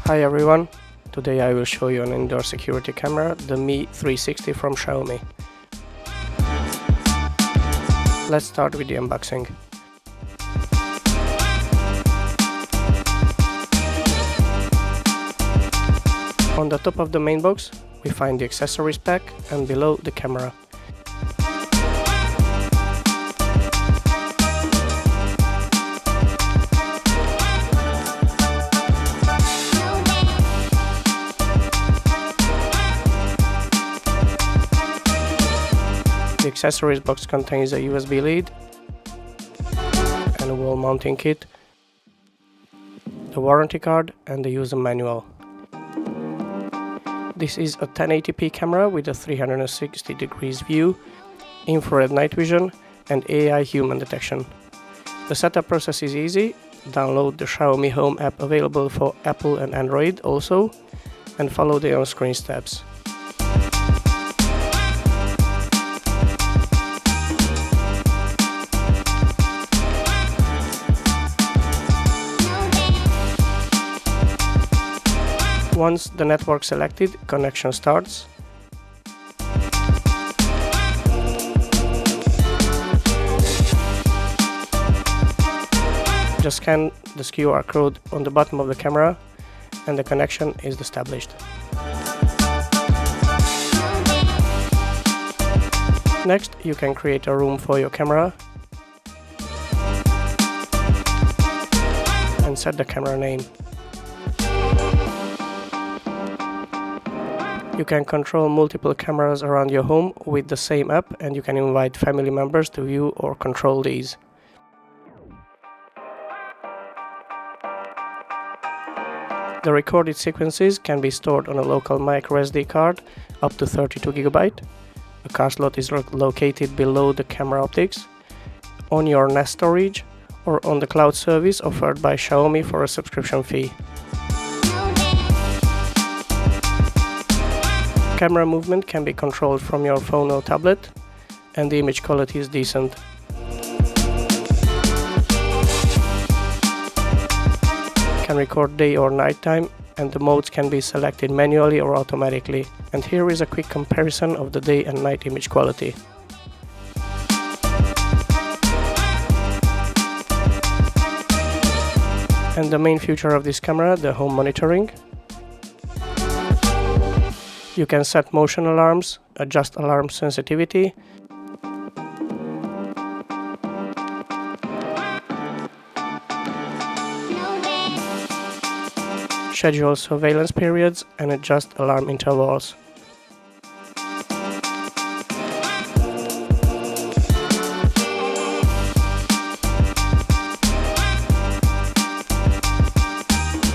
Hi everyone, today I will show you an indoor security camera, the Mi 360 from Xiaomi. Let's start with the unboxing. On the top of the main box, we find the accessories pack and below the camera. The accessories box contains a USB lead and a wall mounting kit, the warranty card and the user manual. This is a 1080p camera with a 360 degrees view, infrared night vision and AI human detection. The setup process is easy. Download the Xiaomi Home app available for Apple and Android also, and follow the on-screen steps. Once the network selected, connection starts. Just scan this QR code on the bottom of the camera and the connection is established. Next, you can create a room for your camera and set the camera name. You can control multiple cameras around your home with the same app, and you can invite family members to view or control these. The recorded sequences can be stored on a local microSD card up to 32 GB. A card slot is located below the camera optics, on your NAS storage, or on the cloud service offered by Xiaomi for a subscription fee. Camera movement can be controlled from your phone or tablet, and the image quality is decent. Can record day or night time, and the modes can be selected manually or automatically. And here is a quick comparison of the day and night image quality. And the main feature of this camera, the home monitoring. You can set motion alarms, adjust alarm sensitivity, schedule surveillance periods and adjust alarm intervals.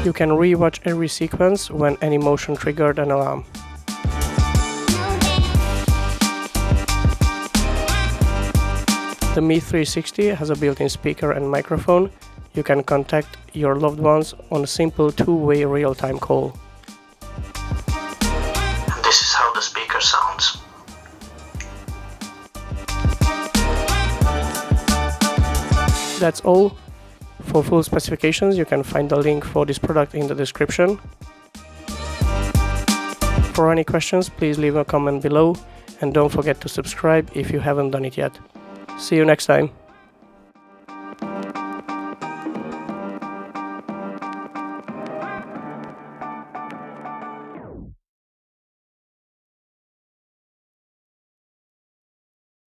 You can rewatch every sequence when any motion triggered an alarm. The Mi 360 has a built-in speaker and microphone. You can contact your loved ones on a simple two-way real-time call. And this is how the speaker sounds. That's all. For full specifications, you can find the link for this product in the description. For any questions, please leave a comment below and don't forget to subscribe if you haven't done it yet. See you next time.